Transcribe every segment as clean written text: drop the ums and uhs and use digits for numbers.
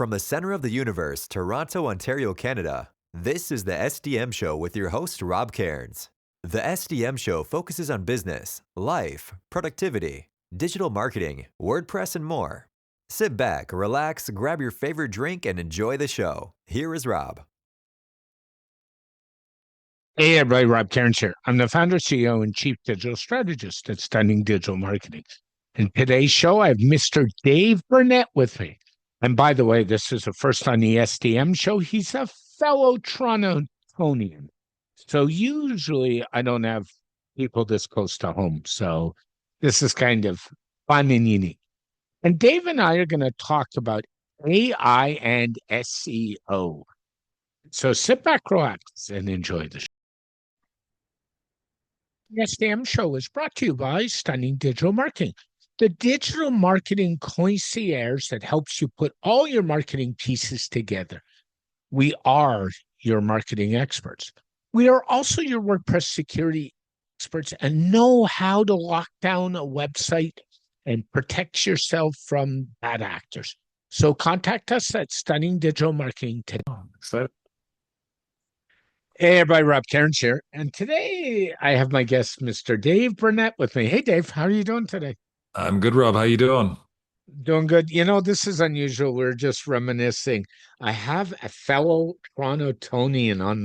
From the center of the universe, Toronto, Ontario, Canada, this is the SDM Show with your host, Rob Cairns. The SDM Show focuses on business, life, productivity, digital marketing, WordPress, and more. Sit back, relax, grab your favorite drink, and enjoy the show. Here is Rob. Hey everybody, Rob Cairns here. I'm the founder, CEO, and Chief Digital Strategist at Stunning Digital Marketing. In today's show, I have Mr. Dave Burnett with me. And by the way, this is the first on the SDM Show. He's a fellow Torontonian. So usually I don't have people this close to home. So this is kind of fun and unique. And Dave and I are going to talk about AI and SEO. So sit back, relax, and enjoy the show. The SDM Show is brought to you by Stunning Digital Marketing, the digital marketing concierge that helps you put all your marketing pieces together. We are your marketing experts. We are also your WordPress security experts and know how to lock down a website and protect yourself from bad actors. So contact us at Stunning Digital Marketing today. Excited. Hey, everybody, Rob Cairns here. And today I have my guest, Mr. Dave Burnett, with me. Hey, Dave, how are you doing today? I'm good, Rob. How you doing? Doing good. You know, this is unusual. We're just reminiscing. I have a fellow Torontonian on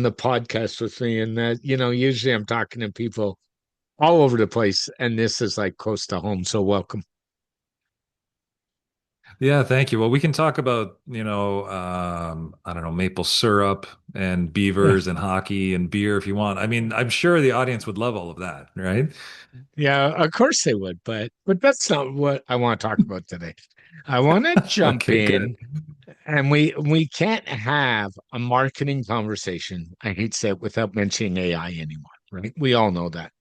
the podcast with me, and usually I'm talking to people all over the place, and this is like close to home. So welcome. Yeah, thank you. Well, we can talk about, I don't know, maple syrup and beavers and hockey and beer if you want. I mean, I'm sure the audience would love all of that, right? Yeah, of course they would, but that's not what I want to talk about today. I want to jump Okay, in, good. and we can't have a marketing conversation, I hate to say it, without mentioning AI anymore, right? We all know that.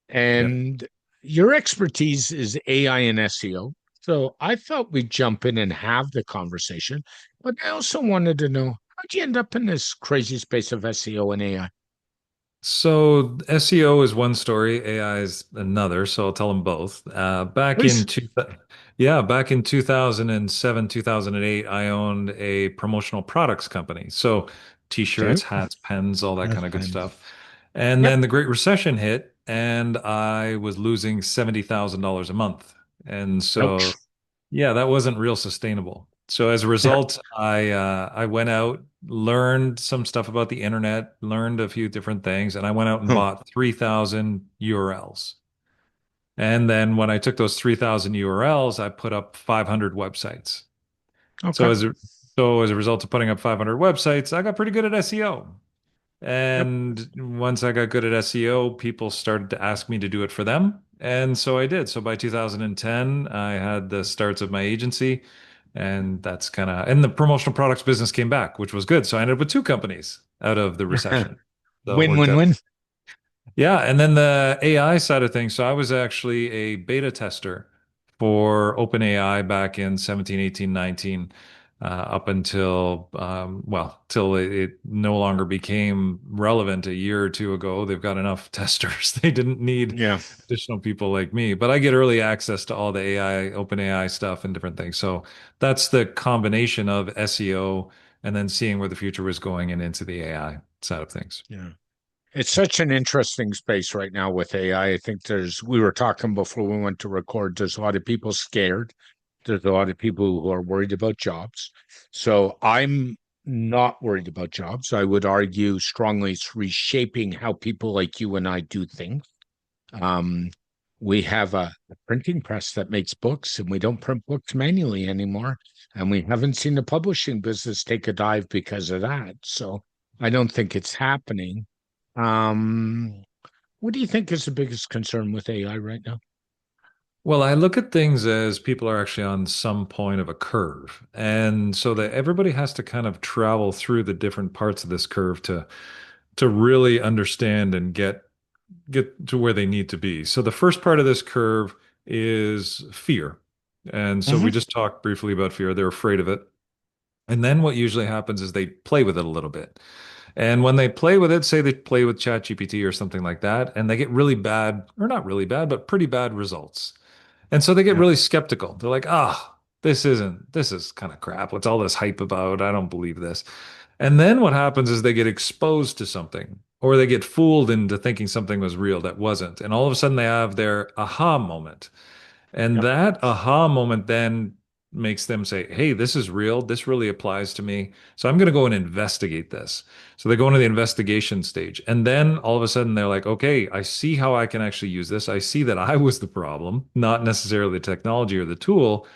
Yep. And your expertise is AI and SEO. So I thought we'd jump in and have the conversation, but I also wanted to know, how'd you end up in this crazy space of SEO and AI? So SEO is one story, AI is another, so I'll tell them both. Please. Back in 2007, 2008, I owned a promotional products company. So Okay. t-shirts, hats, pens, all that That's kind of good fine. stuff. And Yep. then the Great Recession hit, and I was losing $70,000 a month. And so Ouch. yeah, that wasn't real sustainable. So as a result, I went out, learned some stuff about the internet, learned a few different things, and I went out and Huh. bought 3,000 URLs. And then when I took those 3,000 URLs, I put up 500 websites. So Okay. as a so as a result of putting up 500 websites, I got pretty good at SEO. Yep. And once I got good at SEO, people started to ask me to do it for them. And so I did. So by 2010, I had the starts of my agency. And that's and the promotional products business came back, which was good. So I ended up with two companies out of the recession. So it Win, worked win, out. win. Yeah. And then the AI side of things. So I was actually a beta tester for OpenAI back in 17, 18, 19 up until till it no longer became relevant a year or two ago. They've got enough testers. They didn't need Yeah. additional people like me. But I get early access to all the AI, OpenAI stuff and different things. So that's the combination of SEO and then seeing where the future was going and into the AI side of things. Yeah. It's such an interesting space right now with AI. I think we were talking before we went to record, there's a lot of people scared. There's a lot of people who are worried about jobs. So I'm not worried about jobs. I would argue strongly it's reshaping how people like you and I do things. Um, we have a printing press that makes books, and we don't print books manually anymore. And we haven't seen the publishing business take a dive because of that. So I don't think it's happening. Um, what do you think is the biggest concern with AI right now? Well, I look at things as people are actually on some point of a curve. And so that everybody has to kind of travel through the different parts of this curve to really understand and get to where they need to be. So the first part of this curve is fear. And so we Hmm. just talked briefly about fear. They're afraid of it. And then what usually happens is they play with it a little bit. And when they play with it, say they play with ChatGPT or something like that, and they get really bad, or not really bad, but pretty bad results. And so they get Yep. really skeptical. They're like, ah, this is kind of crap. What's all this hype about? I don't believe this. And then what happens is they get exposed to something or they get fooled into thinking something was real that wasn't. And all of a sudden they have their aha moment. And Yep. that aha moment then makes them say, hey, this is real. This really applies to me. So I'm going to go and investigate this. So they go into the investigation stage. And then all of a sudden they're like, okay, I see how I can actually use this. I see that I was the problem, not necessarily the technology or the tool.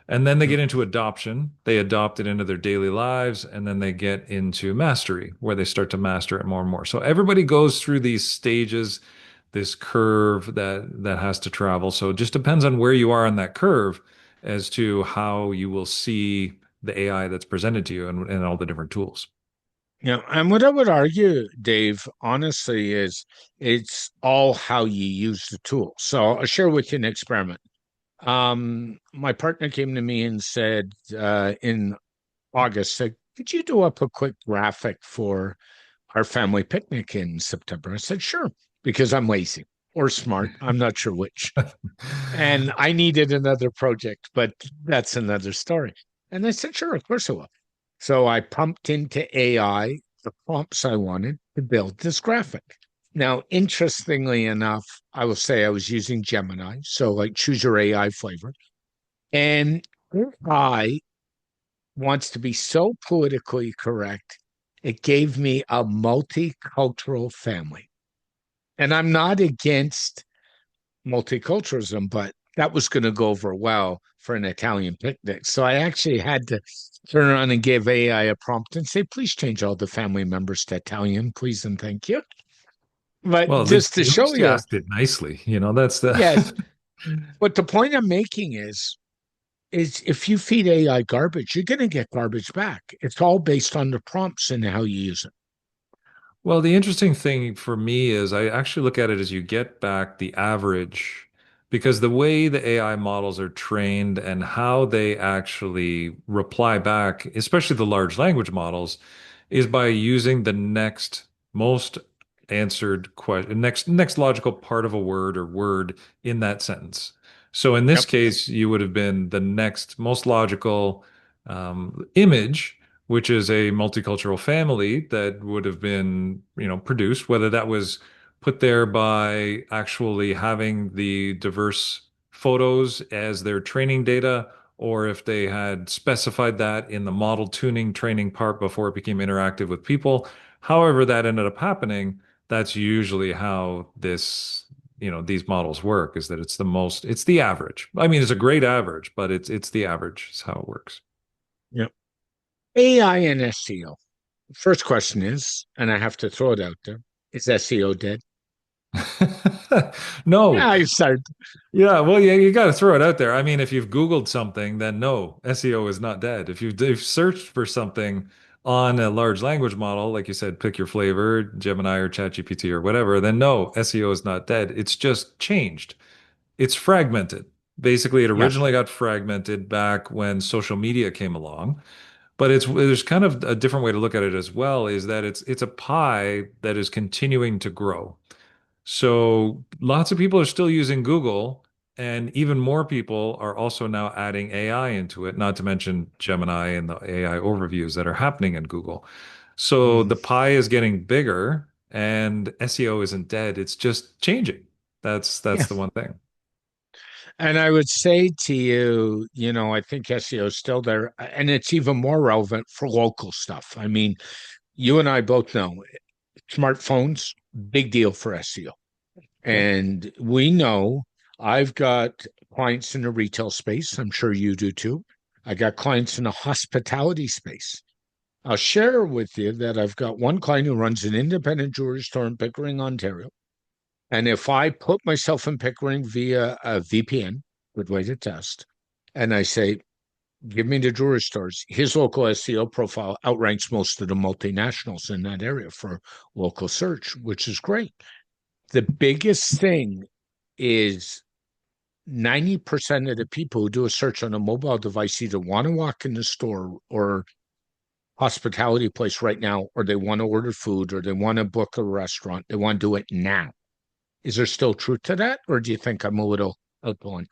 And then they Yep. get into adoption. They adopt it into their daily lives. And then they get into mastery, where they start to master it more and more. So everybody goes through these stages, this curve that has to travel. So it just depends on where you are on that curve as to how you will see the AI that's presented to you and all the different tools. Yeah, and what I would argue, Dave, honestly, is it's all how you use the tool. So I'll share with you an experiment. My partner came to me and said in August, said, could you do up a quick graphic for our family picnic in September? I said, sure, because I'm lazy or smart. I'm not sure which. And I needed another project, but that's another story. And I said, sure, of course I will. So I pumped into AI the prompts I wanted to build this graphic. Now, interestingly enough, I will say I was using Gemini. So, like, choose your AI flavor. And AI wants to be so politically correct, it gave me a multicultural family. And I'm not against multiculturalism, but that was going to go over well for an Italian picnic. So I actually had to turn around and give AI a prompt and say, please change all the family members to Italian, please and thank you. But Well, just to at show least you you, asked it nicely. That's yes. the But the point I'm making is if you feed AI garbage, you're going to get garbage back. It's all based on the prompts and how you use it. Well, the interesting thing for me is I actually look at it as you get back the average because the way the AI models are trained and how they actually reply back, especially the large language models, is by using the next most answered question, next logical part of a word or word in that sentence. So in this Yep. case, you would have been the next most logical image, which is a multicultural family that would have been, produced, whether that was put there by actually having the diverse photos as their training data, or if they had specified that in the model tuning training part before it became interactive with people. However, that ended up happening, that's usually how these models work, is that it's the average. I mean, it's a great average, but it's the average is how it works. Yep. AI and SEO. First question is, and I have to throw it out there, is SEO dead? No. Yeah, I started. Yeah, well, yeah, you got to throw it out there. I mean, if you've Googled something, then no, SEO is not dead. If you've searched for something on a large language model, like you said, pick your flavor, Gemini or ChatGPT or whatever, then no, SEO is not dead. It's just changed. It's fragmented. Basically, it Yeah. originally got fragmented back when social media came along, but there's kind of a different way to look at it as well, is that it's a pie that is continuing to grow. So lots of people are still using Google, and even more people are also now adding AI into it, not to mention Gemini and the AI overviews that are happening in Google. So Mhm. the pie is getting bigger, and SEO isn't dead. It's just changing. That's Yeah. the one thing. And I would say to you, I think SEO is still there, and it's even more relevant for local stuff. I mean, you and I both know smartphones, big deal for SEO. Yep. And we know I've got clients in the retail space. I'm sure you do too. I got clients in the hospitality space. I'll share with you that I've got one client who runs an independent jewelry store in Pickering, Ontario. And if I put myself in Pickering via a VPN, good way to test, and I say, give me the jewelry stores, his local SEO profile outranks most of the multinationals in that area for local search, which is great. The biggest thing is 90% of the people who do a search on a mobile device either want to walk in the store or hospitality place right now, or they want to order food, or they want to book a restaurant. They want to do it now. Is there still truth to that, or do you think I'm a little outgoing?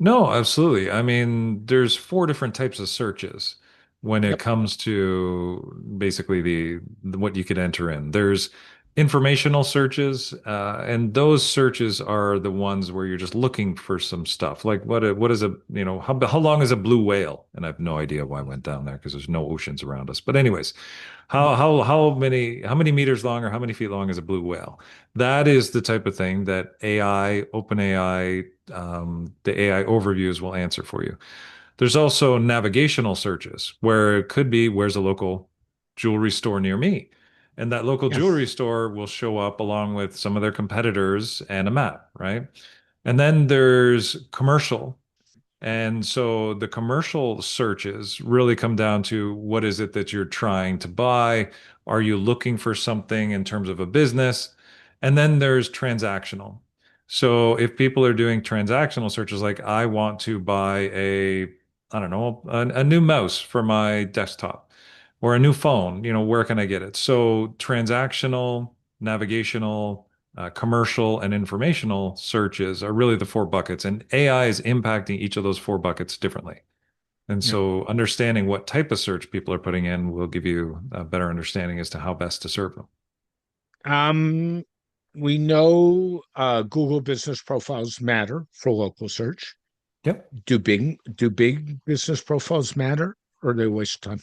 No, absolutely. I mean, there's four different types of searches when it Yep. comes to basically what you could enter in. There's informational searches, and those searches are the ones where you're just looking for some stuff. Like what is a, how long is a blue whale? And I have no idea why I went down there because there's no oceans around us. But anyways, how many meters long or how many feet long is a blue whale? That is the type of thing that AI, OpenAI, the AI overviews will answer for you. There's also navigational searches where it could be, where's a local jewelry store near me? And that local Yeah. jewelry store will show up along with some of their competitors and a map, right? And then there's commercial. And so the commercial searches really come down to what is it that you're trying to buy? Are you looking for something in terms of a business? And then there's transactional. So if people are doing transactional searches, like I want to buy I don't know, a new mouse for my desktop or a new phone, where can I get it? So transactional, navigational, commercial and informational searches are really the four buckets, and AI is impacting each of those four buckets differently. And Yeah. so understanding what type of search people are putting in will give you a better understanding as to how best to serve them. Um, we know Google business profiles matter for local search. Yep. Do big business profiles matter, or are they a waste of time?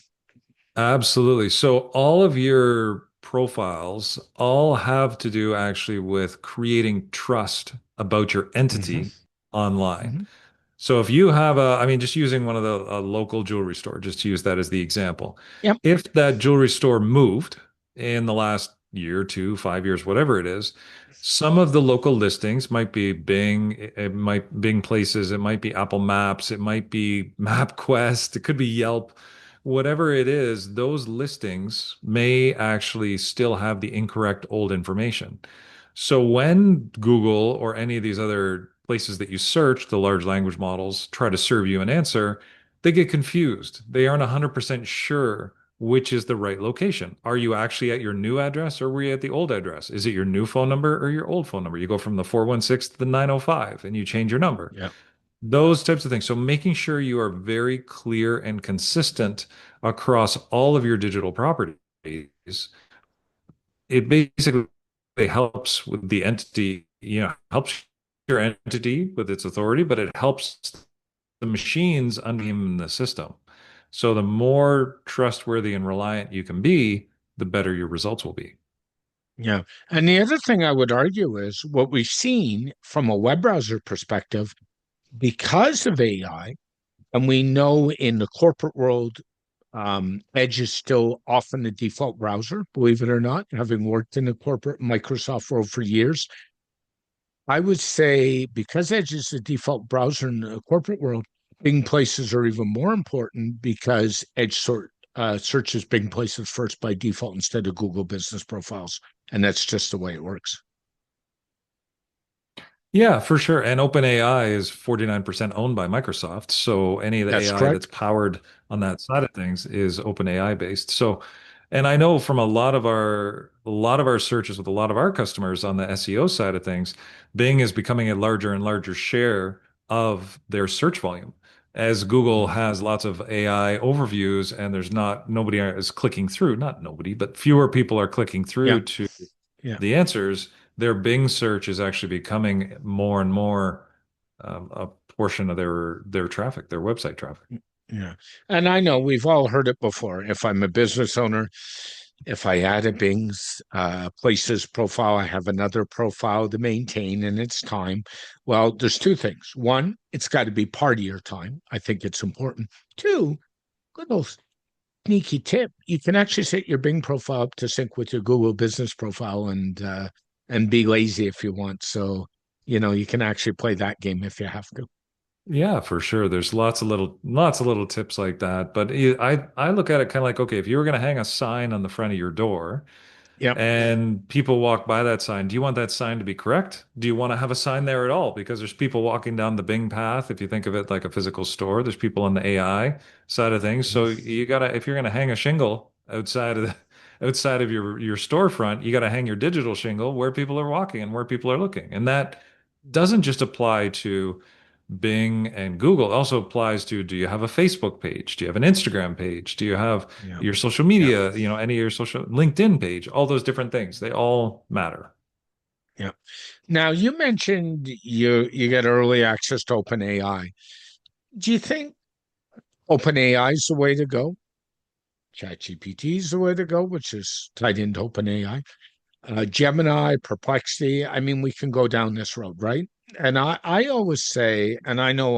Absolutely. So all of your profiles all have to do actually with creating trust about your Hmm. entity online. Hmm. So if you have I mean, just using one of a local jewelry store, just to use that as the example, Yep. if that jewelry store moved in the last year, 2, 5 years, whatever it is, some of the local listings might be Bing, it might Bing Places, it might be Apple Maps, it might be MapQuest, it could be Yelp, whatever it is, those listings may actually still have the incorrect old information. So when Google or any of these other places that you search, the large language models try to serve you an answer, they get confused. They aren't 100% sure which is the right location. Are you actually at your new address or were you at the old address? Is it your new phone number or your old phone number? You go from the 416 to the 905 and you change your number. Yep. Those types of things. So making sure you are very clear and consistent across all of your digital properties, it basically helps with the entity, helps your entity with its authority, but it helps the machines underneath the system. So the more trustworthy and reliant you can be, the better your results will be. Yeah. And the other thing I would argue is what we've seen from a web browser perspective, because of AI, and we know in the corporate world, Edge is still often the default browser, believe it or not, having worked in the corporate Microsoft world for years. I would say because Edge is the default browser in the corporate world, Bing places are even more important because searches Bing places first by default instead of Google business profiles. And that's just the way it works. Yeah, for sure. And OpenAI is 49% owned by Microsoft. So any of the That's AI that's correct. powered on that side of things is OpenAI based. So, and I know from a lot of our searches with a lot of our customers on the SEO side of things, Bing is becoming a larger and larger share of their search volume. As Google Mm. has lots of AI overviews and there's not nobody is clicking through, not nobody, but fewer people are clicking Yeah. through to Yeah. the answers, their Bing search is actually becoming more and more a portion of their traffic, their website traffic. Yeah. And I know we've all heard it before. If I'm a business owner, if I add a Bing's places profile, I have another profile to maintain and it's time. Well, there's two things. One, it's got to be part of your time. I think it's important. Two, little sneaky tip. You can actually set your Bing profile up to sync with your Google business profile and be lazy if you want. So, you can actually play that game if you have to. Yeah, for sure. There's lots of little tips like that. But I look at it kind of like, okay, if you were going to hang a sign on the front of your door, Yep. and people walk by that sign, do you want that sign to be correct? Do you want to have a sign there at all? Because there's people walking down the Bing path. If you think of it like a physical store, there's people on the AI side of things. So you gotta, if you're gonna hang a shingle outside of your storefront, you gotta hang your digital shingle where people are walking and where people are looking. And that doesn't just apply to Bing and Google. It also applies to, do you have a Facebook page? Do you have an Instagram page? Do you have Yeah. your social Yeah. media, any of your social LinkedIn page? All those different things. They all matter. Yeah. Now you mentioned you get early access to OpenAI. Do you think OpenAI is the way to go? ChatGPT is the way to go, which is tied into OpenAI. Gemini, Perplexity. I mean, we can go down this road, right? And I always say, and I know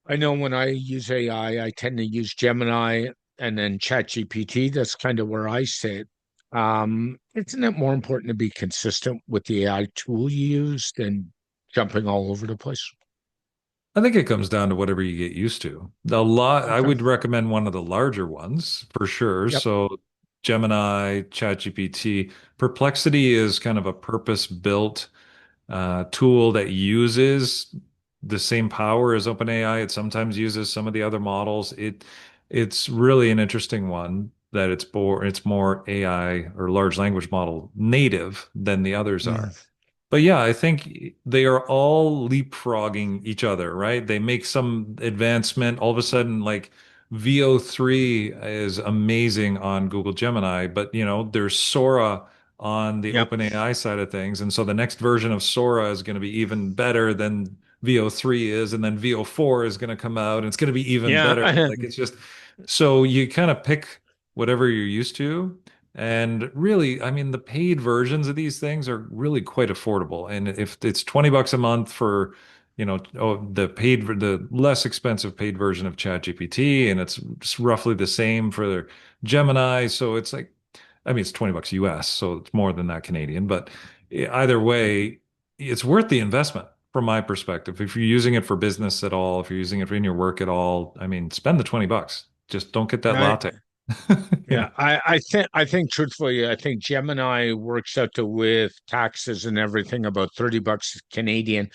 when I use AI, I tend to use Gemini and then ChatGPT. That's kind of where I sit. Isn't it more important to be consistent with the AI tool you use than jumping all over the place? I think it comes down to whatever you get used to. I Okay. would recommend one of the larger ones for sure. Yep. So Gemini, ChatGPT, Perplexity is kind of a purpose-built tool that uses the same power as OpenAI. It sometimes uses some of the other models. It's really an interesting one that it's more AI or large language model native than the others Mm, are. But yeah, I think they are all leapfrogging each other, right? They make some advancement. All of a sudden, like VO3 is amazing on Google Gemini, but there's Sora on the yep. OpenAI side of things. And so the next version of Sora is going to be even better than VO3 is, and then VO4 is going to come out and it's going to be even better. Yeah. Like it's just so you kind of pick whatever you're used to. And really, I mean, the paid versions of these things are really quite affordable. And if it's $20 a month for, the less expensive paid version of ChatGPT, and it's just roughly the same for Gemini. So it's like, I mean, it's $20 US, so it's more than that Canadian. But either way, it's worth the investment from my perspective. If you're using it for business at all, if you're using it in your work at all, I mean, spend the $20. Just don't get that I, latte. You know. yeah. I think truthfully, I think Gemini works out to with taxes and everything about 30 bucks Canadian,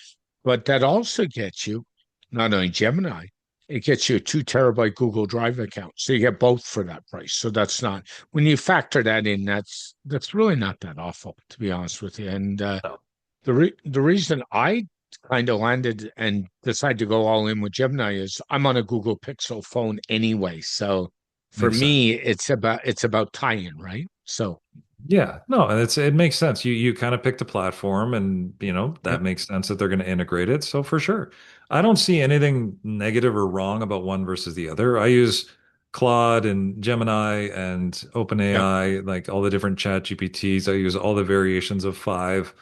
but that also gets you not only Gemini, it gets you a 2 terabyte Google Drive account. So you get both for that price. So that's not when you factor that in, that's really not that awful, to be honest with you. And No. the reason I kind of landed and decided to go all in with Gemini is I'm on a Google Pixel phone anyway. So for Makes sense. me, it's about tie-in, right? So Yeah, no, and it makes sense. You kind of picked a platform, and that yep. makes sense that they're going to integrate it. So for sure, I don't see anything negative or wrong about one versus the other. I use Claude and Gemini and Yep. OpenAI, like all the different chat GPTs. I use all the variations of five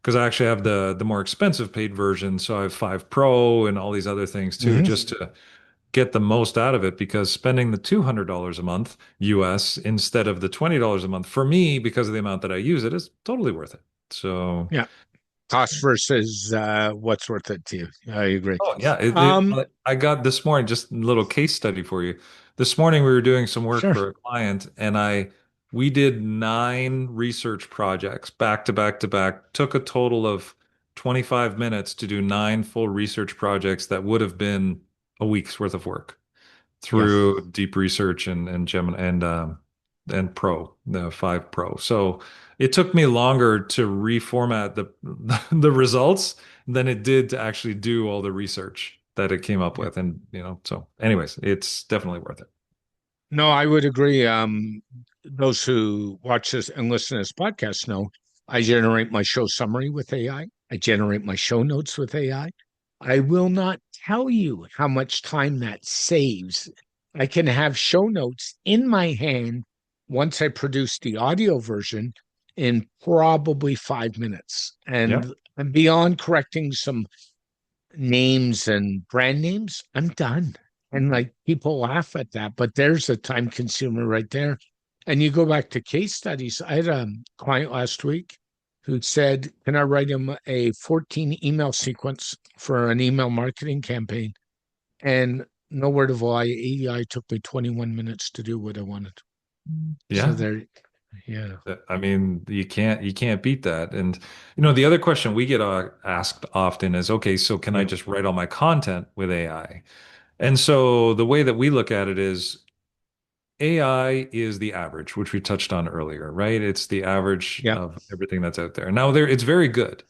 because I actually have the more expensive paid version. So I have 5 Pro and all these other things too, Hmm. just to get the most out of it, because spending the $200 a month US instead of the $20 a month for me, because of the amount that I use it, is totally worth it. So, Yeah. Cost versus what's worth it to you. I agree. oh yeah, Um, I got this morning, just a little case study for you. This morning we were doing some work sure. for a client, and we did 9 research projects back to back to back. Took a total of 25 minutes to do 9 full research projects that would have been a week's worth of work Yeah. through deep research and Gemini and Pro, the 5 Pro. So it took me longer to reformat the the results than it did to actually do all the research that it came up Yeah. with. And so anyways, it's definitely worth it. No, I would agree. Those who watch this and listen to this podcast know I generate my show summary with AI. I generate my show notes with AI. I will not tell you how much time that saves. I can have show notes in my hand once I produce the audio version in probably 5 minutes. Yeah. And beyond correcting some names and brand names, I'm done. And like people laugh at that, but there's a time consumer right there. And you go back to case studies. I had a client last week who said, can I write him a 14 email sequence for an email marketing campaign? And no word of lie, AI took me 21 minutes to do what I wanted. So Yeah. there, yeah. I mean, you can't beat that. And the other question we get asked often is, okay, so can I Yeah. just write all my content with AI? And so the way that we look at it is AI is the average, which we touched on earlier, right? It's the average Yeah. of everything that's out there. Now it's very good.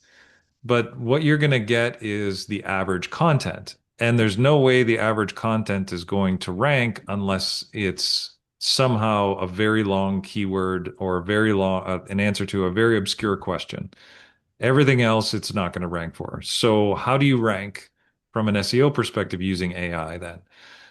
but what you're going to get is the average content. And there's no way the average content is going to rank unless it's somehow a very long keyword or a very long an answer to a very obscure question. Everything else, it's not going to rank for. So how do you rank from an SEO perspective using AI then?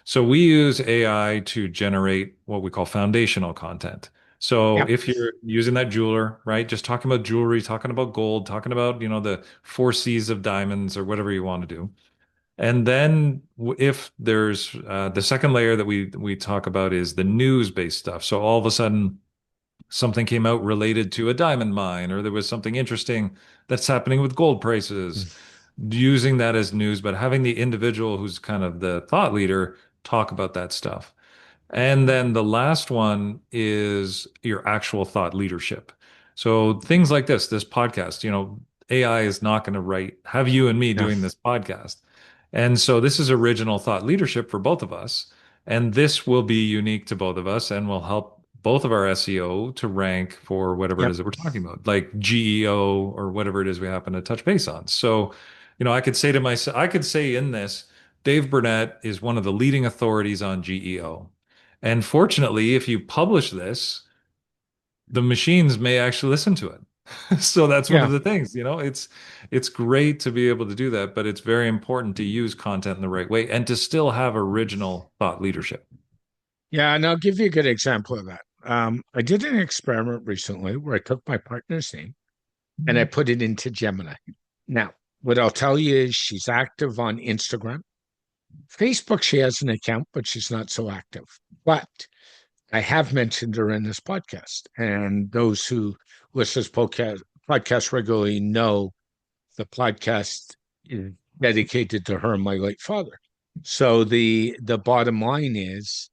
So we use AI to generate what we call foundational content. So Yep. if you're using that jeweler, right, just talking about jewelry, talking about gold, talking about, the four C's of diamonds or whatever you want to do. And then if there's the second layer that we talk about is the news-based stuff. So all of a sudden something came out related to a diamond mine, or there was something interesting that's happening with gold prices, using that as news, but having the individual who's kind of the thought leader talk about that stuff. And then the last one is your actual thought leadership. So things like this podcast, AI is not going to have you and me Yeah. doing this podcast. And so this is original thought leadership for both of us. And this will be unique to both of us and will help both of our SEO to rank for whatever it Yep. is that we're talking about, like GEO or whatever it is we happen to touch base on. So, I could say to myself, I could say in this, Dave Burnett is one of the leading authorities on GEO. And fortunately, if you publish this, the machines may actually listen to it. So that's one Yeah. of the things, it's great to be able to do that, but it's very important to use content in the right way and to still have original thought leadership. Yeah. And I'll give you a good example of that. I did an experiment recently where I took my partner's name and I put it into Gemini. Now, what I'll tell you is she's active on Instagram. Facebook, she has an account, but she's not so active. But I have mentioned her in this podcast. And those who listen to podcast regularly know the podcast is dedicated to her and my late father. So the bottom line is,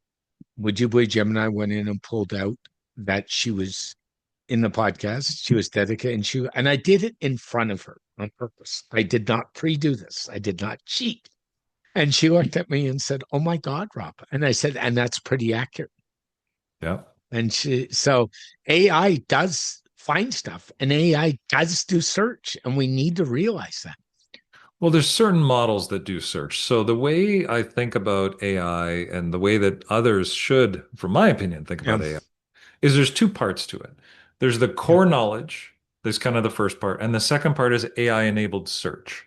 would you believe Gemini went in and pulled out that she was in the podcast? She was dedicated, and I did it in front of her on purpose. I did not pre-do this. I did not cheat. And she looked at me and said, "Oh my God, Rob." And I said, "And that's pretty accurate." Yeah. So AI does find stuff and AI does do search, and we need to realize that. Well, there's certain models that do search. So the way I think about AI and the way that others should, from my opinion, think Yeah. about AI is there's two parts to it. There's the Yeah. core knowledge, that's kind of the first part, and the second part is AI enabled search.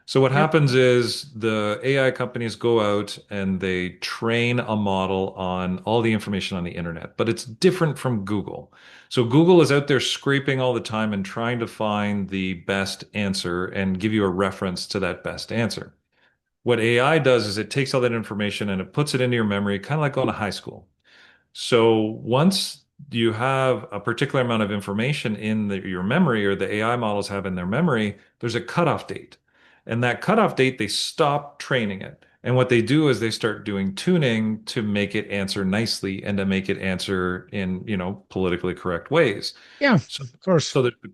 So what Yep. happens is the AI companies go out and they train a model on all the information on the internet, but it's different from Google. So Google is out there scraping all the time and trying to find the best answer and give you a reference to that best answer. What AI does is it takes all that information and it puts it into your memory, kind of like going to high school. So once you have a particular amount of information in your memory or the AI models have in their memory, there's a cutoff date. And that cutoff date, they stop training it. And what they do is they start doing tuning to make it answer nicely and to make it answer in, politically correct ways. Yeah, So, of course. so there's the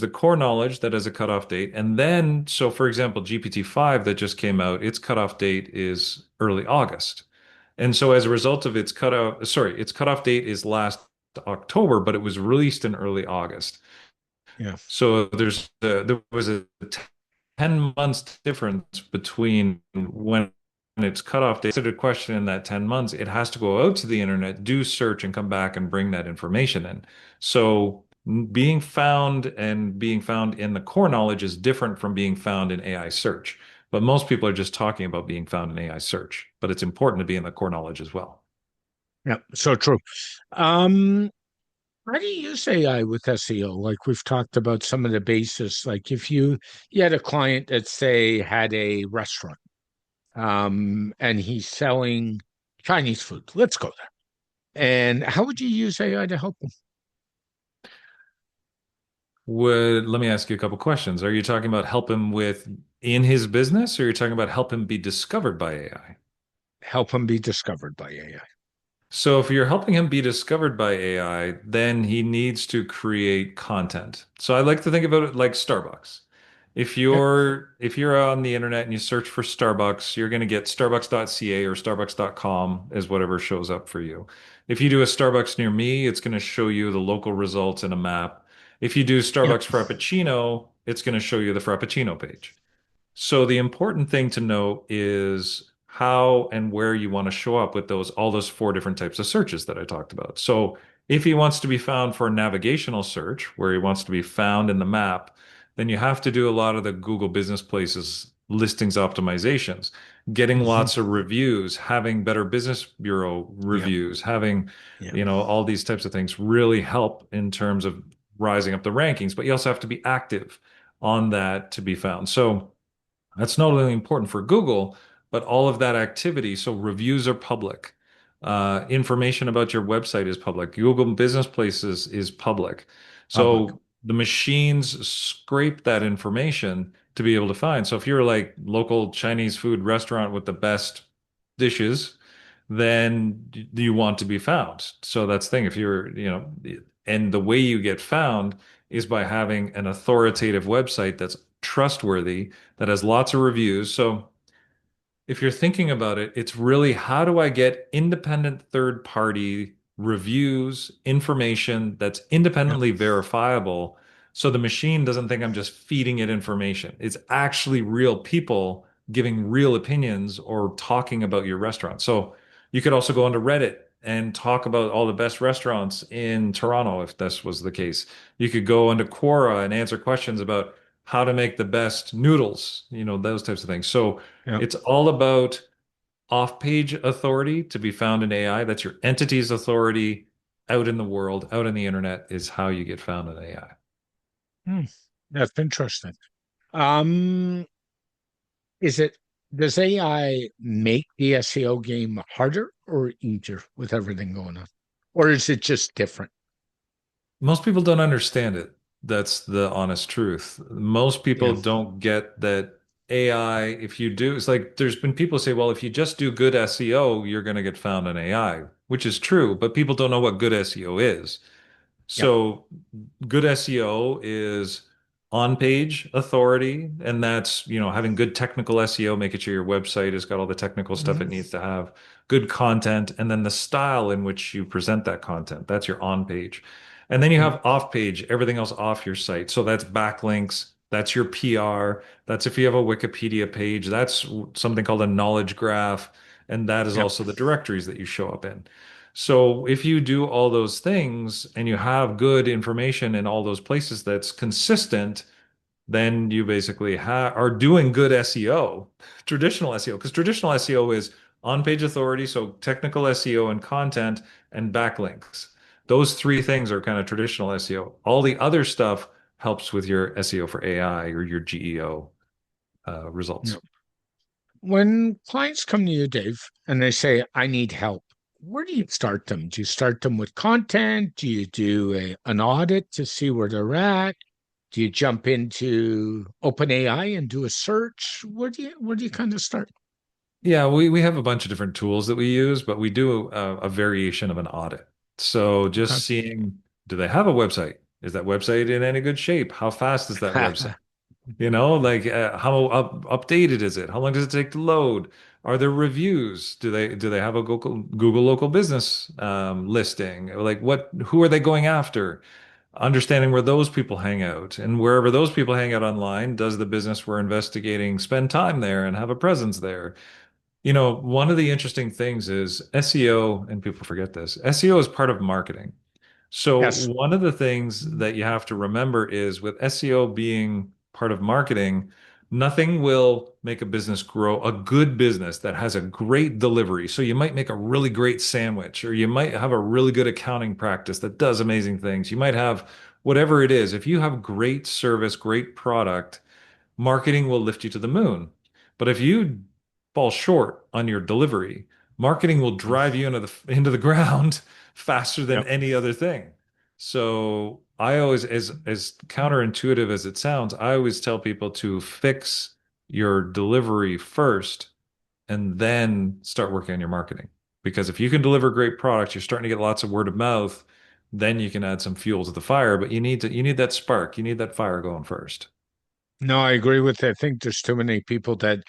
core knowledge that has a cutoff date. And then, so for example, GPT-5 that just came out, its cutoff date is early August. And so as a result of its cutoff date is last October, but it was released in early August. Yeah. So there was a 10 months difference between when its cutoff date. Considered a question in that 10 months, it has to go out to the internet, do search, and come back and bring that information in. So being found in the core knowledge is different from being found in AI search. But most people are just talking about being found in AI search, but it's important to be in the core knowledge as well. Yeah. So true. Um, how do you use AI with SEO? Like we've talked about some of the basis. Like if you had a client that say had a restaurant, and he's selling Chinese food. Let's go there. And how would you use AI to help him? Let me ask you a couple questions. Are you talking about help him with in his business, or are you talking about help him be discovered by AI? Help him be discovered by AI. So if you're helping him be discovered by AI, then he needs to create content. So I like to think about it like Starbucks. Okay. If you're on the internet and you search for Starbucks, you're going to get starbucks.ca or starbucks.com is whatever shows up for you. If you do a Starbucks near me, it's going to show you the local results in a map. If you do Yep. Starbucks Frappuccino, it's going to show you the Frappuccino page. So the important thing to know is how and where you want to show up with all those four different types of searches that I talked about. So if he wants to be found for a navigational search, where he wants to be found in the map, then you have to do a lot of the Google Business Places listings optimizations, getting Hmm. lots of reviews, having better business bureau Yep. reviews, having, Yep. all these types of things really help in terms of rising up the rankings, but you also have to be active on that to be found. So that's not only important for Google, but all of that activity. So reviews are public. Information about your website is public. Google Business Places is public. Public. So the machines scrape that information to be able to find. So if you're like local Chinese food restaurant with the best dishes, then you want to be found. So that's the thing. If you're, and the way you get found is by having an authoritative website that's trustworthy, that has lots of reviews. So if you're thinking about it, it's really how do I get independent third party reviews, information that's Yep. independently verifiable so the machine doesn't think I'm just feeding it information. It's actually real people giving real opinions or talking about your restaurant. So you could also go onto Reddit and talk about all the best restaurants in Toronto if this was the case. You could go onto Quora and answer questions about how to make the best noodles, those types of things. So Yep. it's all about off-page authority to be found in AI. That's your entity's authority out in the world, out in the internet is how you get found in AI. Hmm. That's interesting. Um, is it, does AI make the SEO game harder or easier with everything going on? Or is it just different? Most people don't understand it. That's the honest truth. Most Yeah. people don't get that AI, if you do, it's like there's been people say, well, if you just do good SEO, you're going to get found in AI, which is true, but people don't know what good SEO is. Yep. So good SEO is on-page authority, and that's, having good technical SEO, making sure your website has got all the technical stuff Hmm. it needs to have, good content, and then the style in which you present that content. That's your on-page. And then you Yep. have off-page, everything else off your site. So that's backlinks, that's your PR, that's if you have a Wikipedia page, that's something called a knowledge graph, and that is Yep. also the directories that you show up in. So if you do all those things and you have good information in all those places that's consistent, then you basically are doing good SEO, traditional SEO, because traditional SEO is on-page authority, so technical SEO and content and backlinks. Those three things are kind of traditional SEO. All the other stuff helps with your SEO for AI or your GEO results. Yep. When clients come to you, Dave, and they say, I need help, where do you start them? Do you start them with content? Do you do an audit to see where they're at? Do you jump into OpenAI and do a search? Where do you kind of start? Yeah, we have a bunch of different tools that we use, but we do a variation of an audit. So Okay. just seeing, do they have a website? Is that website in any good shape? How fast is that website? Like how updated is it? How long does it take to load? Are there reviews? Do they have a Google local business listing? Like who are they going after? Understanding where those people hang out, and wherever those people hang out online, does the business we're investigating spend time there and have a presence there? One of the interesting things is SEO, and people forget this. SEO is part of marketing. So Yes. one of the things that you have to remember is with SEO being part of marketing, nothing will make a business grow, a good business that has a great delivery. So you might make a really great sandwich, or you might have a really good accounting practice that does amazing things. You might have whatever it is. If you have great service, great product, marketing will lift you to the moon. But if you fall short on your delivery, marketing will drive you into the ground faster than Yep. any other thing. So I always, as counterintuitive as it sounds, I always tell people to fix your delivery first and then start working on your marketing. Because if you can deliver great products, you're starting to get lots of word of mouth, then you can add some fuel to the fire. But you need that spark, you need that fire going first. No, I agree with you. I think there's too many people that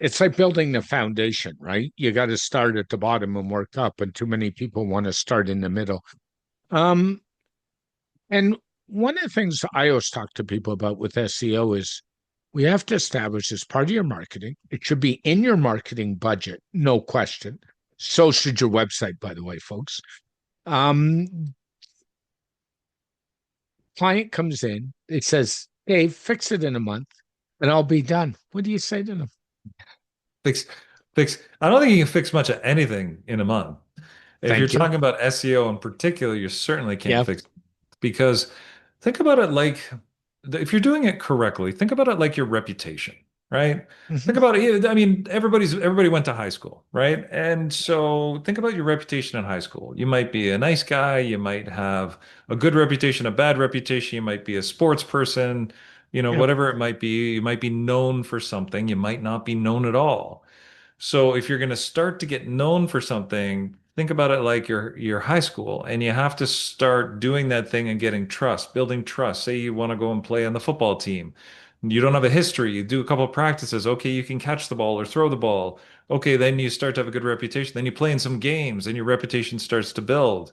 it's like building the foundation, right? You got to start at the bottom and work up, and too many people want to start in the middle. Um, and one of the things I always talk to people about with SEO is we have to establish as part of your marketing. It should be in your marketing budget, no question. So should your website, by the way, folks. Um, Client comes in, it says, "Hey, fix it in a month and I'll be done." What do you say to them? Fix, fix. I don't think you can fix much of anything in a month. If you're Thank you. talking about SEO in particular, you certainly can't Yeah. fix it because think about it like if you're doing it correctly, think about it like your reputation, right? Think Hmm. about it. I mean, everybody went to high school, right? And so think about your reputation in high school. You might be a nice guy, you might have a good reputation, a bad reputation, you might be a sports person, Yeah. whatever it might be. You might be known for something, you might not be known at all. So if you're going to start to get known for something, think about it like your high school, and you have to start doing that thing and getting trust, building trust. Say you want to go and play on the football team. You don't have a history. You do a couple of practices. Okay, you can catch the ball or throw the ball. Okay, then you start to have a good reputation. Then you play in some games and your reputation starts to build.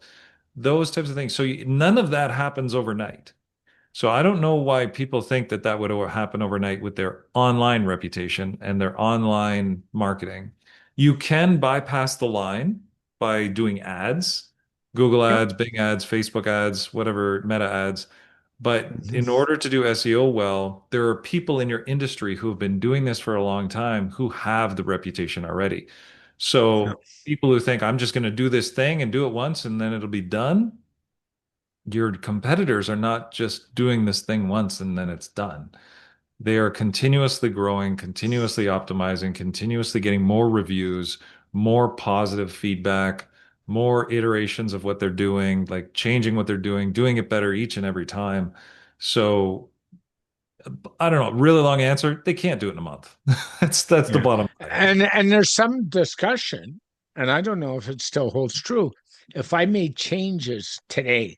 Those types of things. So none of that happens overnight. So I don't know why people think that that would happen overnight with their online reputation and their online marketing. You can bypass the line by doing ads, Google Yep. ads, Bing ads, Facebook ads, whatever, Meta ads. But Hmm. in order to do SEO well, there are people in your industry who have been doing this for a long time who have the reputation already. Yeah. So people who think I'm just going to do this thing and do it once and then it'll be done, your competitors are not just doing this thing once and then it's done. They are continuously growing, continuously optimizing, continuously getting more reviews, more positive feedback, more iterations of what they're doing, like changing what they're doing it better each and every time. So I don't know, really long answer. They can't do it in a month. That's the Yeah. bottom line. And there's some discussion, and I don't know if it still holds true. If I made changes today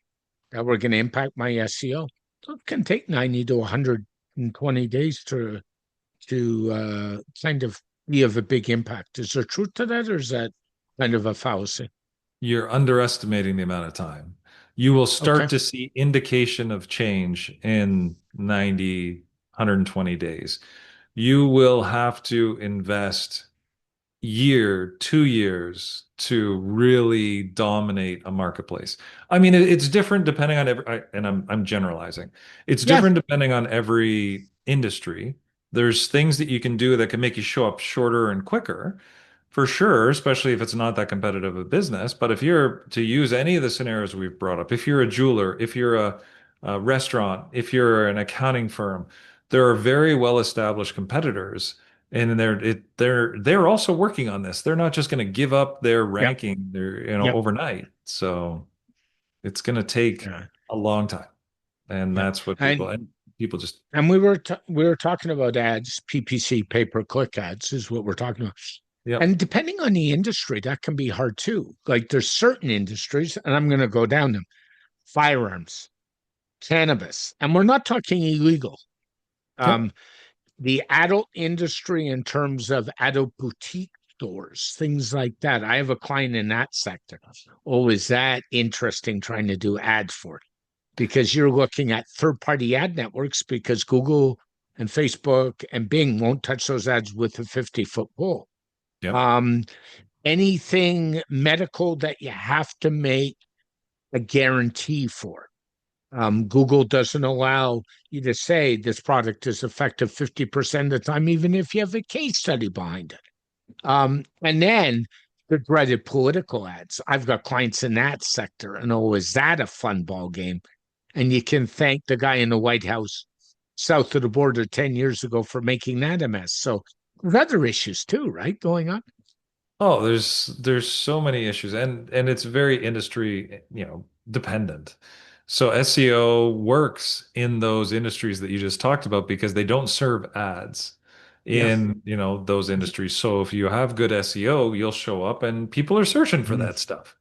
that were going to impact my SEO, it can take 90 to 120 days to kind of be of a big impact. Is there truth to that, or is that kind of a fallacy? You're underestimating the amount of time. You will Okay. start to see indication of change in 90, 120 days. You will have to invest year, 2 years to really dominate a marketplace. I mean, it's different depending on and I'm generalizing. It's Yeah. different depending on every industry. There's things that you can do that can make you show up shorter and quicker, for sure, especially if it's not that competitive a business. But if you're to use any of the scenarios we've brought up, if you're a jeweler, if you're a restaurant, if you're an accounting firm, there are very well established competitors and they're also working on this. They're not just going to give up their Yep. ranking there, Yep. overnight. So it's going to take Yeah. a long time, and Yeah. that's what people just And we were talking about ads, PPC, pay per click ads is what we're talking about. yep. And depending on the industry, that can be hard too. Like there's certain industries, and I'm going to go down them: firearms, cannabis, and we're not talking illegal. Yep. Um, the adult industry in terms of adult boutique stores, things like that. I have a client in that sector. Oh, is that interesting trying to do ads for it? Because you're looking at third party ad networks because Google and Facebook and Bing won't touch those ads with a 50-foot pole. Yep. Um, Anything medical that you have to make a guarantee for. Google doesn't allow you to say this product is effective 50% of the time, even if you have a case study behind it. And then the dreaded political ads. I've got clients in that sector, and oh, is that a fun ball game? And you can thank the guy in the White House south of the border 10 years ago for making that a mess. So there's other issues too, right? Going on. Oh, there's so many issues, and it's very industry, dependent. So SEO works in those industries that you just talked about because they don't serve ads Yeah. in, those industries. So if you have good SEO, you'll show up and people are searching for Mm. that stuff,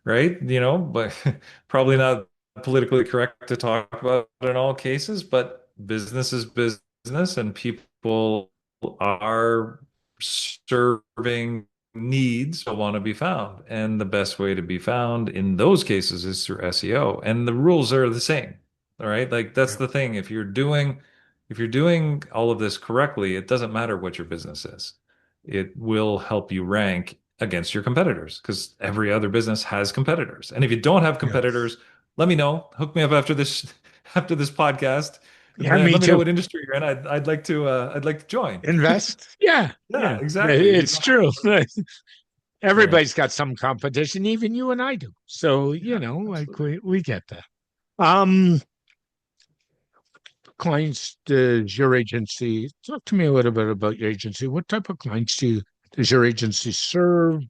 right? But probably not politically correct to talk about in all cases, but business is business and people are serving needs that want to be found. And the best way to be found in those cases is through SEO. And the rules are the same. All right. Like that's Yeah. the thing. If you're doing all of this correctly, it doesn't matter what your business is. It will help you rank against your competitors because every other business has competitors. And if you don't have Yeah. competitors, let me know. Hook me up after this after this podcast and Yeah, me let me know too. what industry you're in. I'd like to join. Invest. Yeah. Yeah, Yeah. exactly. You It's don't have true. so Everybody's got some competition, even you and I do. So, yeah, like absolutely. we get that. Um, Clients, does your agency talk to me a little bit about your agency? What type of clients does your agency serve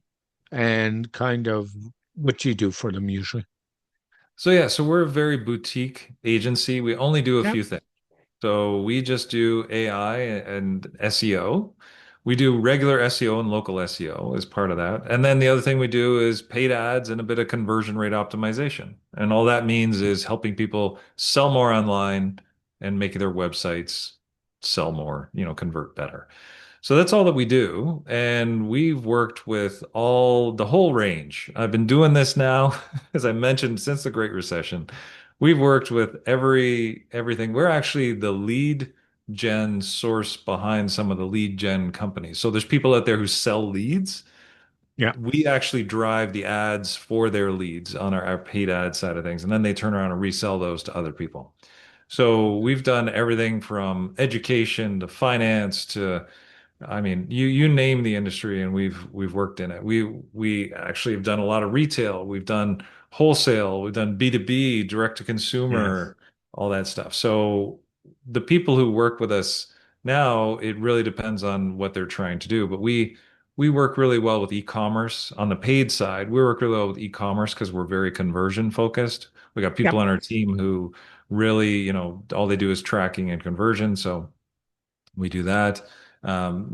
and kind of what do you do for them usually? So yeah, so we're a very boutique agency. We only do a Yep. few things. So we just do AI and SEO. We do regular SEO and local SEO as part of that. And then the other thing we do is paid ads and a bit of conversion rate optimization. And all that means is helping people sell more online and make their websites sell more, convert better. So that's all that we do. And we've worked with the whole range. I've been doing this now, as I mentioned, since the Great Recession. We've worked with everything. We're actually the lead gen source behind some of the lead gen companies. So there's people out there who sell leads. Yeah. We actually drive the ads for their leads on our paid ad side of things, and then they turn around and resell those to other people. So we've done everything from education to finance to I mean, you name the industry and we've worked in it. We actually have done a lot of retail. We've done wholesale. We've done B2B, direct to Yeah. consumer, all that stuff. So the people who work with us now, it really depends on what they're trying to do. But we work really well with e-commerce on the paid side. We work really well with e-commerce because we're very conversion focused. We got people Yep. on our team who really, all they do is tracking and conversion. So we do that.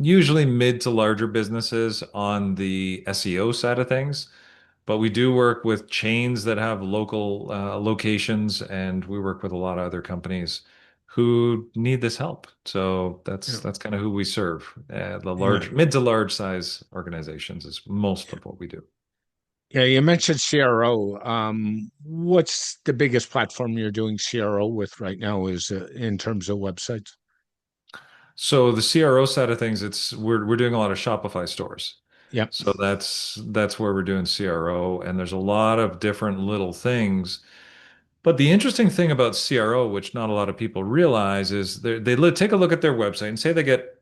Usually mid to larger businesses on the SEO side of things, but we do work with chains that have local locations, and we work with a lot of other companies who need this help. So that's Yeah. that's kind of who we serve. The Yeah. mid to large size organizations is most of what we do. Yeah. You mentioned CRO. What's the biggest platform you're doing CRO with right now is in terms of websites? So the CRO side of things, we're doing a lot of Shopify stores. Yep. So that's where we're doing CRO, and there's a lot of different little things. But the interesting thing about CRO, which not a lot of people realize, is take a look at their website and say they get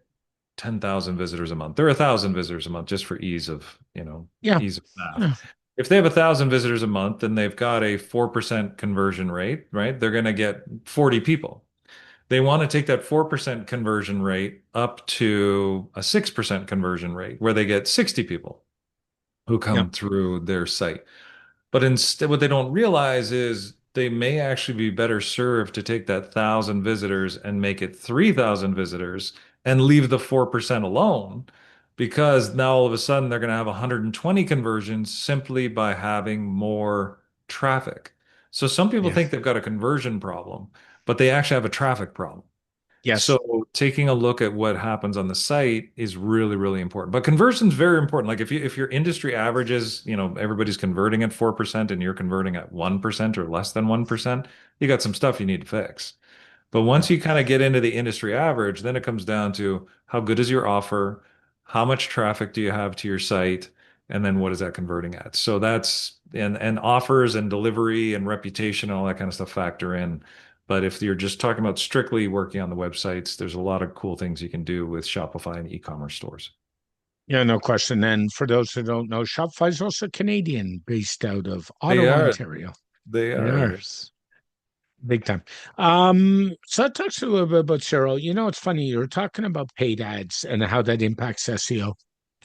10,000 visitors a month. They're 1,000 visitors a month just for Yeah. ease of math. Yeah. If they have 1,000 visitors a month and they've got a 4% conversion rate, right? They're going to get 40 people. They want to take that 4% conversion rate up to a 6% conversion rate where they get 60 people who Yeah. come through their site. But instead, what they don't realize is they may actually be better served to take that 1,000 visitors and make it 3,000 visitors and leave the 4% alone because now all of a sudden they're going to have 120 conversions simply by having more traffic. So some people Yeah. think they've got a conversion problem, but they actually have a traffic problem. Yes. So taking a look at what happens on the site is really, really important. But conversion is very important. Like if your industry averages, everybody's converting at 4% and you're converting at 1% or less than 1%, you got some stuff you need to fix. But Yeah. once you kind of get into the industry average, then it comes down to how good is your offer, how much traffic do you have to your site, and then what is that converting at? So that's and offers and delivery and reputation and all that kind of stuff factor in. But if you're just talking about strictly working on the websites, there's a lot of cool things you can do with Shopify and e-commerce stores. Yeah, no question. And for those who don't know, Shopify is also Canadian, based out of They Ottawa, are. Ontario. They are. Yes, big time. So that talks a little bit about Cyril. It's funny, you're talking about paid ads and how that impacts SEO.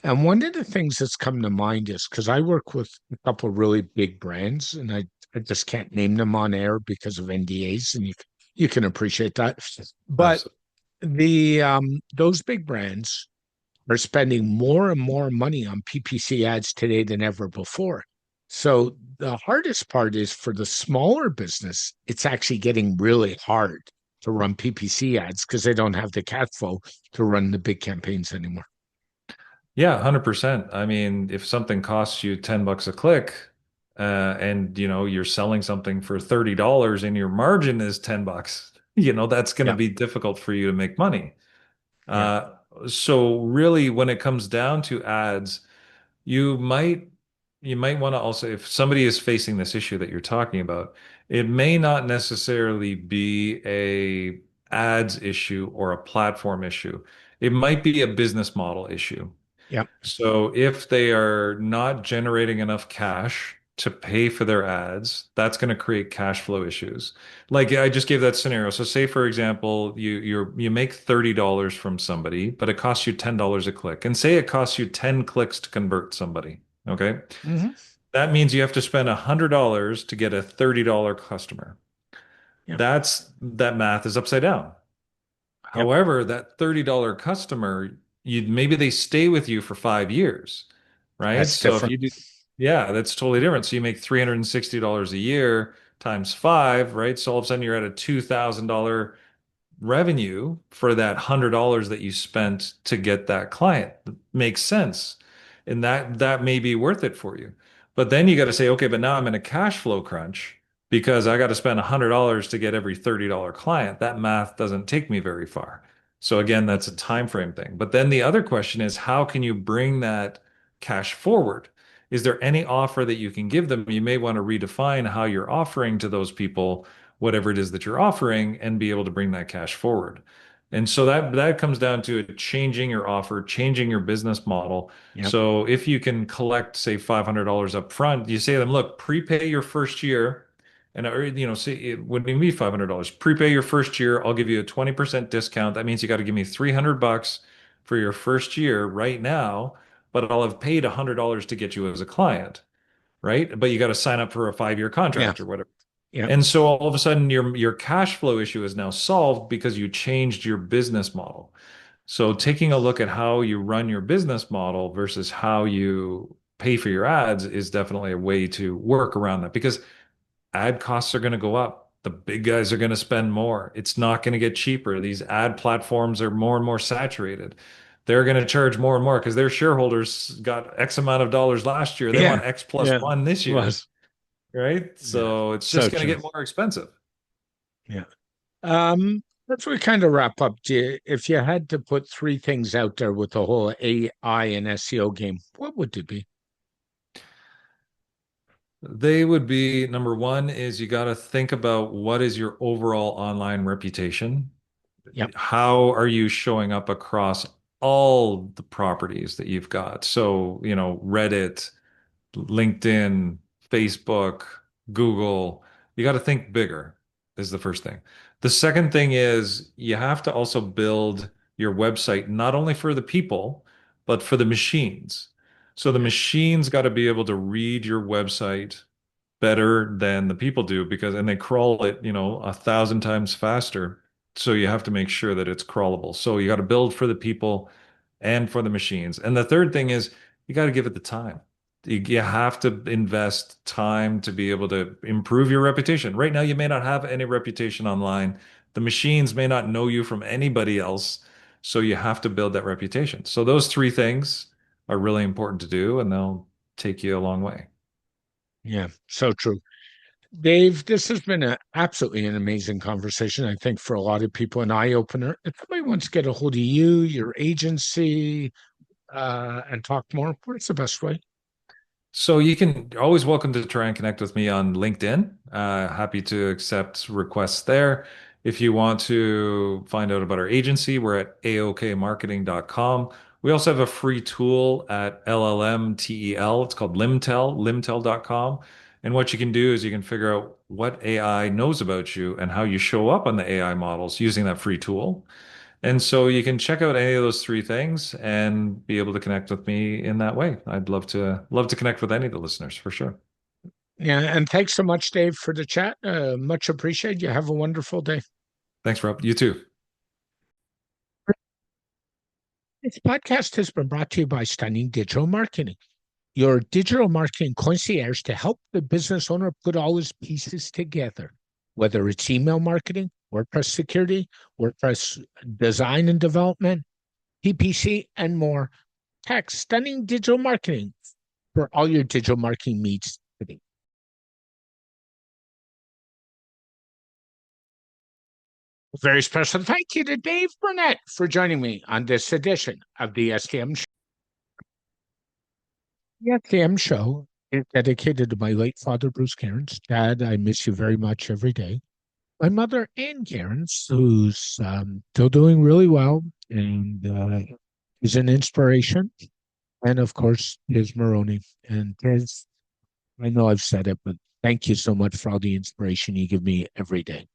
And one of the things that's come to mind is because I work with a couple of really big brands, and I just can't name them on air because of NDAs, and you can appreciate that. But Absolutely. the those big brands are spending more and more money on PPC ads today than ever before. So the hardest part is for the smaller business, it's actually getting really hard to run PPC ads because they don't have the cash flow to run the big campaigns anymore. Yeah, 100%. I mean, if something costs you $10 a click, and you're selling something for $30 and your margin is $10, that's going to Yeah. be difficult for you to make money. Yeah. Uh, so really, when it comes down to ads, you might you might want to also, if somebody is facing this issue that you're talking about, it may not necessarily be a ads issue or a platform issue. It might be a business model issue. Yeah. So if they are not generating enough cash to pay for their ads, that's going to create cash flow issues. Like I just gave that scenario. So say for example, you make $30 from somebody, but it costs you $10 a click. And say it costs you 10 clicks to convert somebody. Okay. Hmm. That means you have to spend $100 to get a $30 customer. Yeah. That math is upside down. Yep. However, that $30 customer, maybe they stay with you for 5 years, right? That's So if different. you do, yeah, that's totally different. So you make $360 a year times five, right? So all of a sudden you're at a $2,000 revenue for that $100 that you spent to get that client. Makes sense. And that may be worth it for you. But then you got to say, okay, but now I'm in a cash flow crunch because I got to spend $100 to get every $30 client. That math doesn't take me very far. So again, that's a time frame thing. But then the other question is, how can you bring that cash forward? Is there any offer that you can give them? You may want to redefine how you're offering to those people whatever it is that you're offering and be able to bring that cash forward. And so that comes down to changing your offer, changing your business model. Yep. So if you can collect, say, $500 up front, you say to them, look, prepay your first year. And, or, say it wouldn't even be $500. Prepay your first year. I'll give you a 20% discount. That means you got to give me $300 for your first year right now, but I'll have paid $100 to get you as a client, right? But you got to sign up for a 5-year Yeah. contract or whatever. Yeah. And so all of a sudden your cash flow issue is now solved because you changed your business model. So taking a look at how you run your business model versus how you pay for your ads is definitely a way to work around that because ad costs are going to go up. The big guys are going to spend more. It's not going to get cheaper. These ad platforms are more and more saturated. They're going to charge more and more because their shareholders got X amount of dollars last year. They Yeah. want X plus Yeah. one this year, Was. right? Yeah. So it's So just going to true. get more expensive. Yeah. As we kind of wrap up, if you had to put three things out there with the whole AI and SEO game, what would it be? They would be number one is you got to think about what is your overall online reputation? Yep. How are you showing up across all the properties that you've got? So, Reddit, LinkedIn, Facebook, Google, you got to think bigger is the first thing. The second thing is you have to also build your website not only for the people, but for the machines. So the machines got to be able to read your website better than the people do and they crawl it, 1,000 times faster. So you have to make sure that it's crawlable. So you got to build for the people and for the machines. And the third thing is you got to give it the time. You have to invest time to be able to improve your reputation. Right now, you may not have any reputation online. The machines may not know you from anybody else. So you have to build that reputation. So those three things are really important to do, and they'll take you a long way. Yeah. So true. Dave, this has been absolutely an amazing conversation. I think for a lot of people, an eye opener. If somebody wants to get a hold of you, your agency, and talk more, what's the best way? So you can always welcome to try and connect with me on LinkedIn. Happy to accept requests there. If you want to find out about our agency, we're at aokmarketing.com. We also have a free tool at LLMTEL. It's called Limtel, limtel.com. And what you can do is you can figure out what AI knows about you and how you show up on the AI models using that free tool. And so you can check out any of those three things and be able to connect with me in that way. I'd love to connect with any of the listeners for sure. Yeah. And thanks so much, Dave, for the chat. Much appreciated. You have a wonderful day. Thanks, Rob. You too. This podcast has been brought to you by Stunning Digital Marketing, your digital marketing concierge to help the business owner put all his pieces together, whether it's email marketing, WordPress security, WordPress design and development, PPC, and more. Text Stunning Digital Marketing for all your digital marketing needs today. A very special thank you to Dave Burnett for joining me on this edition of the SDM Show. The SDM Show is dedicated to my late father, Bruce Cairns. Dad, I miss you very much every day. My mother, Ann Cairns, who's still doing really well and is an inspiration. And of course, Tiz Maroney. And Tiz, I know I've said it, but thank you so much for all the inspiration you give me every day.